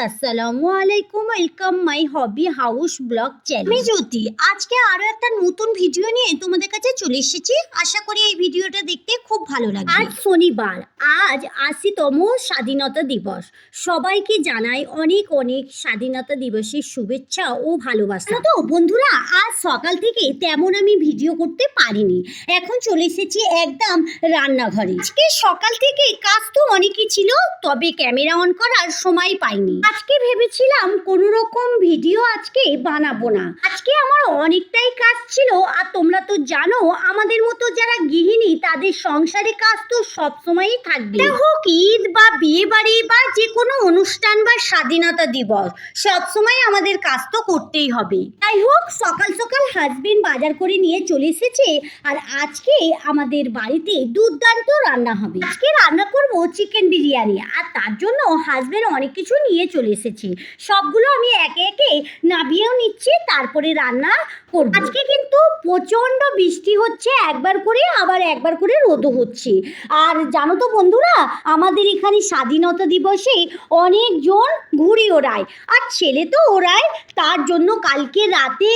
আসসালামু আলাইকুম, welcome my hobby house blog channel. আমি জ্যোতি আজকে আরো একটা নতুন ভিডিও নিয়ে তোমাদের কাছে চলে এসেছি। আশা করি এই ভিডিওটা দেখতে খুব ভালো লাগবে। আজ শনিবার, আজ ৮০তম স্বাধীনতা দিবস। সবাইকে জানাই অনেক অনেক স্বাধীনতা দিবসের শুভেচ্ছা ও ভালোবাসা। তো বন্ধুরা, আজ সকাল থেকে তেমন আমি ভিডিও করতে পারিনি। এখন চলে এসেছি একদম রান্নাঘরে। আজকে সকাল থেকে কাজ তো অনেকই ছিল, তবে ক্যামেরা অন করার সময় পাইনি। আজকে ভেবেছিলাম কোনো রকম ভিডিও আজকে বানাবো না। আজকে আমার অনেকটাই কাজ ছিল, আর তোমরা তো জানো আমাদের মতো যারা গৃহিণী তাদের সংসারে কাজ তো সবসময়ই থাকবে। হোক ঈদ বা বিয়ে বাড়ি বা যে কোনো অনুষ্ঠান বা স্বাধীনতা দিবস, সবসময় আমাদের কাজ তো করতেই হবে। তাই হোক, সকাল সকাল হাজবেন্ড বাজার করে নিয়ে চলে এসেছে, আর আজকে আমাদের বাড়িতে দুর্দান্ত রান্না হবে। আজকে রান্না করব চিকেন বিরিয়ানি, আর তার জন্য হাজবেন্ড অনেক কিছু নিয়ে চলে এসেছে। সবগুলো আমি একে একে নামিয়েও নিচ্ছি, তারপরে রান্না করব। আজকে কিন্তু প্রচন্ড বৃষ্টি হচ্ছে, একবার করে আবার একবার করে রোদও হচ্ছে। আর জানো তো বন্ধুরা, আমাদের এখানে স্বাধীনতা দিবসে অনেকজন ঘুড়ি ওড়ায়, আর ছেলে তো ওড়ায়। তার জন্য কালকে রাতে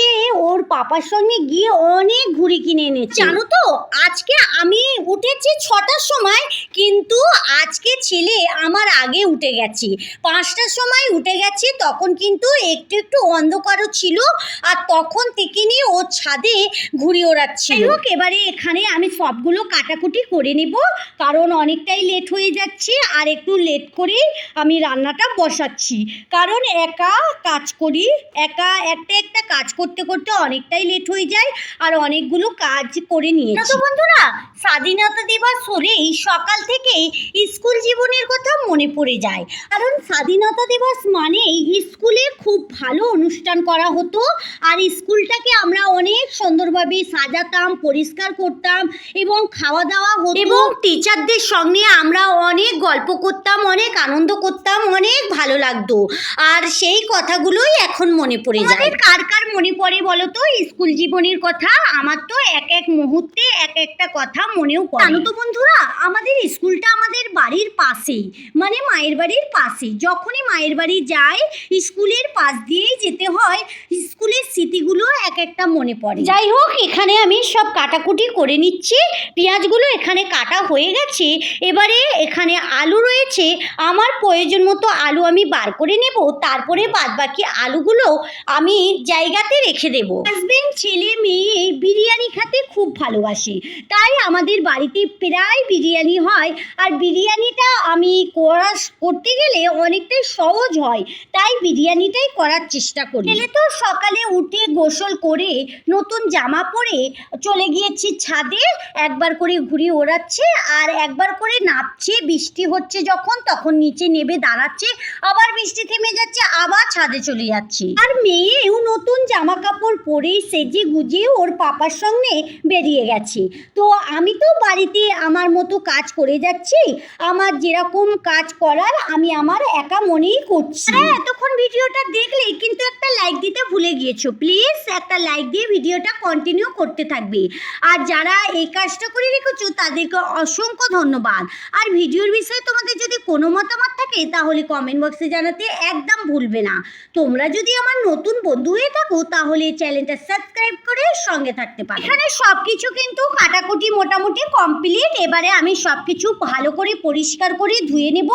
ওর পাপার সঙ্গে গিয়ে অনেক ঘুড়ি কিনে এনেছে। জানো তো, আজকে আমি উঠেছি 6টার সময়, কিন্তু আজকে ছেলে আমার আগে উঠে গেছে। 5টার সময় উঠে গেছে, তখন কিন্তু একটু একটু অন্ধকারও ছিল, আর তখন থেকে নিয়ে ও ছাদে ঘুড়ি ওড়াচ্ছিল। যাই হোক, এবারে এখানে আমি সবগুলো কাটাকুটি করে নেব, কারণ অনেকটাই লেট হয়ে যাচ্ছে। আর একটু লেট করে আমি রান্নাটা বসাচ্ছি, কারণ একা কাজ করি, একা একটা একটা কাজ করতে করতে অনেকটাই লেট হয়ে যায়, আর অনেকগুলো কাজ করে নিয়েছি। তো বন্ধুরা, স্বাধীনতা দিবস হলেই সকাল থেকেই স্কুল জীবনের কথা মনে পড়ে যায়, কারণ স্বাধীনতা দিবস মানেই স্কুলে খুব ভালো অনুষ্ঠান করা হতো, আর স্কুলটাকে আমরা অনেক সুন্দরভাবে সাজাতাম, পরিষ্কার করতাম, এবং খাওয়া দাওয়া হতো, এবং টিচারদের সঙ্গে আমরা অনেক গল্প করতাম, অনেক আনন্দ করতাম, অনেক ভালো লাগতো। আর সেই কথাগুলোই এখন মনে পড়ে যায়। কার কার মনে পড়ে বলো তো স্কুল জীবনের কথা? আমার তো এক এক মুহূর্তে এক একটা কথা মনেও পড়ে। জানো তো বন্ধুরা, আমাদের স্কুলটা আমাদের বাড়ির পাশেই, মানে মায়ের বাড়ির পাশে। যখনই মায়ের বাড়ি যাই, স্কুলের পাশ দিয়েই যেতে হয়। স্কুলের স্মৃতিগুলো এক একটা মনে পড়ে। যাই হোক, এখানে আমি সব কাটাকুটি করে নিচ্ছি। পেঁয়াজগুলো এখানে কাটা হয়ে গেছে। এবারে এখানে আলু রয়েছে, আমার প্রয়োজন মতো আলু আমি বার করে নেব, তারপরে বাদবাকি আলুগুলো আমি জায়গাতে রেখে দেব। হাজবেন্ড ছেলে মেয়ে বিরিয়ানি খেতে খুব ভালোবাসে, তাই আমাদের বাড়িতে প্রায় বিরিয়ানি হয়। আর বিরিয়ানিটা আমি করতে গেলে অনেকটাই সহজ হয়, তাই বিরিয়ানিটাই করার চেষ্টা করি। ছেলে তো সকালে উঠে গোসল করে নতুন জামা পরে চলে গিয়েছি ছাদে, একবার করে ঘুড়ি ওড়াচ্ছে আর একবার করে নামছে। বৃষ্টি হচ্ছে যখন, তখন নিচে নেমে দাঁড়াচ্ছে, আবার বৃষ্টি থেমে যাচ্ছে, আবার ছাদে চলে যাচ্ছে। আর মেয়েও নতুন জামা কাপড় পরে সেজে গুজে ওর পাপার সঙ্গে বেরিয়ে গেছে। তো আমি তো বাড়িতে আমার মতো কাজ করে যাচ্ছি, আমার যেরকম কাজ করার আমি আমার একা মনেই করছি। এতক্ষণ ভিডিওটা দেখলে কিন্তু একটা লাইক দিতে ভুলে গিয়েছো, প্লিজ একটা লাইক দিয়ে ভিডিওটা কন্টিনিউ করতে থাকবে। আর যারা এই কাজটা করে রেখেছো তাদেরকে অসংখ্য ধন্যবাদ। আর ভিডিওর বিষয়ে তোমাদের যদি কোনো মতামত থাকে তাহলে কমেন্ট বক্সে জানাতে একদম ভুলবে না। তোমরা যদি আমার নতুন বন্ধু হয়ে থাকো তাহলে চ্যানেলটা সাবস্ক্রাইব করে সঙ্গে থাকতে পারো। এখানে সব কিছু কিন্তু কাটাকুটি মোটামুটি কমপ্লিট। এবারে আমি সব কিছু ভালো করে পরিষ্কার করে ধুয়ে নেব।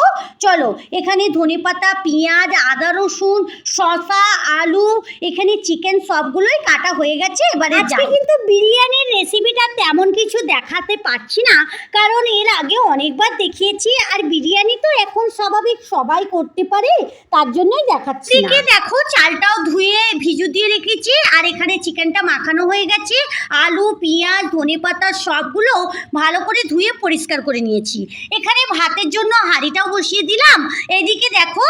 চলো, এখানে ধনেপাতা, পেঁয়াজ, আদা রসুন, শসা, আলু, এখানে চিকেন সবগুলোই কাটা হয়ে গেছে। এবারে আজকে কিন্তু বিরিয়ানির রেসিপিটা তেমন কিছু দেখাতে পারছি না, কারণ এর আগে অনেকবার দেখিয়েছি, আর বিরিয়ানি তো এখন স্বাভাবিক সবাই করতে পারে, তার জন্যই দেখাচ্ছি। দেখো, চালটাও ধুয়ে ভিজু দিয়ে রেখেছি, আর এখানে চিকেনটা মাখানো হয়ে গেছে। আলু, পেঁয়াজ, ধনেপাতা সবগুলো ভালো করে ধুয়ে পরিষ্কার করে নিয়েছি। এখানে ভাতের জন্য হাঁড়িটাও বসিয়ে দিলাম। এদিকে দেখো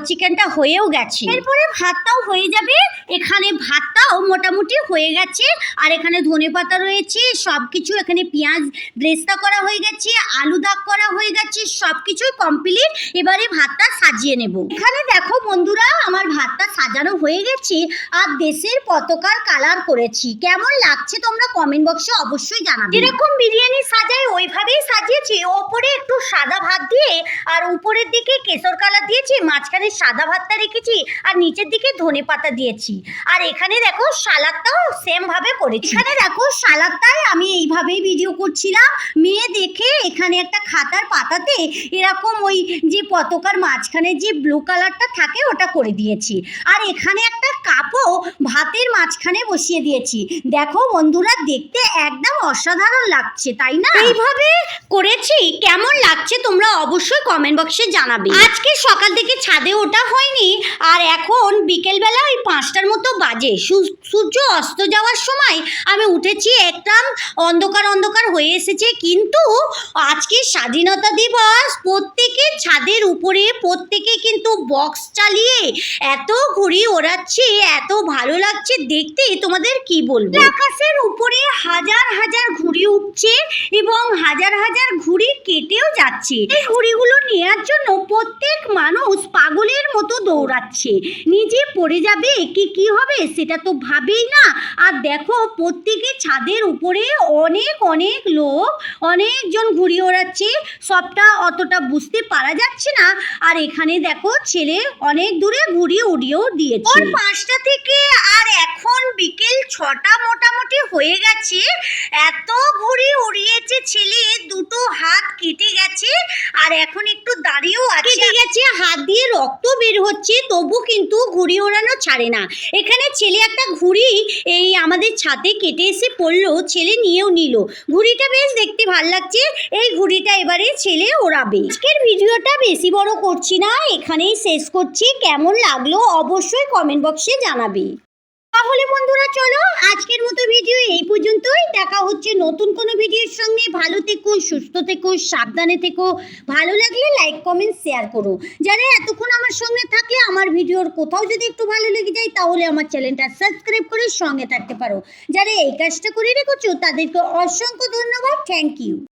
চিকেনটা হয়েও গেছে, এরপরে ভাতটাও হয়ে যাবে। এখানে ভাতটাও মোটামুটি হয়ে গেছে, আর এখানে ধনেপাতা রয়েছে, সব কিছু এখানে পেঁয়াজ ব্রেস্তা করা হয়ে গেছে, আলু দাগ করা হয়ে গেছে, সব কিছুই কমপ্লিট। এবারে ভাতটা সাজিয়ে নেব। এখানে দেখো বন্ধুরা, আমার ভাতটা সাজানো হয়ে গেছে, আর দেশের পতাকার কালার করেছি। কেমন লাগছে তোমরা কমেন্ট বক্সে অবশ্যই অবশ্যই জানাবে। যেরকম বিরিয়ানি সাজাই ওইভাবেই সাজিয়েছি, ওপরে একটু সাদা ভাত দিয়ে আর উপরের দিকে কেশর কালার দিয়েছি, মাঝখানে সাদা ভাতটা রেখেছি আর নিচের দিকে ধনে পাতা দিয়েছি। আর এখানে দেখো সালাদটাও সেম ভাবে করেছি। এখানে দেখো সালাদটাই আমি এইভাবেই ভিডিও করছিলাম, মেয়ে দেখে এখানে একটা খাতার পাতাতে এরকম ওই যে পতাকার মাঝখানে যে ব্লু কালারটা থাকে ওটা করে দিয়েছি। আর এখানে একটা কাপও ভাতের মাঝখানে বসিয়ে দিয়েছি। দেখো বন্ধুরা, দেখতে একদম অসাধারণ লাগছে, তাই না? এইভাবে করেছি, কেমন লাগছে তোমরা অবশ্যই কমেন্ট বক্সে জানাবে। আজকে সকাল থেকে ছাদে ওঠা হয়নি, আর এখন বিকেলবেলা ওই 5টার মতো বাজে। সূর্য অস্ত যাওয়ার সময় আমি উঠেছি, একদম অন্ধকার অন্ধকার হয়ে এসেছে। কিন্তু আজকে স্বাধীনতা দিবস, প্রত্যেকে ছাদের উপরে প্রত্যেকে কিন্তু বক্স চালিয়ে এত ঘুড়ি ওড়াচ্ছে, এত ভালো লাগছে দেখতে, তোমাদের কি বলবো। আকাশের উপরে হাজার হাজার ঘুড়ি উঠছে এবং হাজার হাজার ঘুড়ি কেটেও যাচ্ছে। এই ঘুড়িগুলো নেওয়ার জন্য প্রত্যেক মানুষ পাগলের মতো দৌড়াচ্ছে, নিজে পড়ে যাবে কি হবে সেটা তো ভাবেই না। আর দেখো প্রত্যেকে ছাদের উপরে অনেক অনেক লোক, অনেকজন ঘুড়ি ওড়াচ্ছে, সবটা অতটা বুঝতে পারা যাচ্ছে না। আর এখানে দেখো ছেলে অনেক দূরে ঘুড়ি উড়িয়েও দিয়েছে। 5টা থেকে আর এখন বিকেল 6টা মোটামুটি হয়ে গেছে, এত ঘুড়ি উড়িয়েছে ছেলে, দুটো হাত কেটে গেছে আর এখন একটু দাঁড়িয়েও আছে। কেটে গেছে, হাত দিয়ে রক্ত বের হচ্ছে, তবু কিন্তু ঘুড়ি ওড়ানো ছাড়ে না। এখানে ছেলে একটা ঘুড়ি এই আমাদের ছাদে কেটে এসে পড়লো, ছেলে নিয়েও নিল। ঘুড়িটা বেশ দেখতে ভাল লাগছে, এই ঘুড়িটা এবারে ছেলে ওড়াবে। আজকের ভিডিওটা বেশি বড় করছি না, এখানেই শেষ করছি। কেমন লাগলো অবশ্যই কমেন্ট বক্সে জানাবে। তাহলে বন্ধুরা চলো আজকের মতো ভিডিও এই পর্যন্তই। দেখা হচ্ছে নতুন কোনো ভিডিওর সঙ্গে। ভালো থেকো, সুস্থ থেকো, সাবধানে থেকো। ভালো লাগলে লাইক কমেন্ট শেয়ার করো। যারা এতক্ষণ আমার সঙ্গে থাকলে, আমার ভিডিওর কোথাও যদি একটু ভালো লেগে যায় তাহলে আমার চ্যানেলটা সাবস্ক্রাইব করে সঙ্গে থাকতে পারো। যারা এই কাজটা করে রেখেছো তাদেরকে অসংখ্য ধন্যবাদ, থ্যাংক ইউ।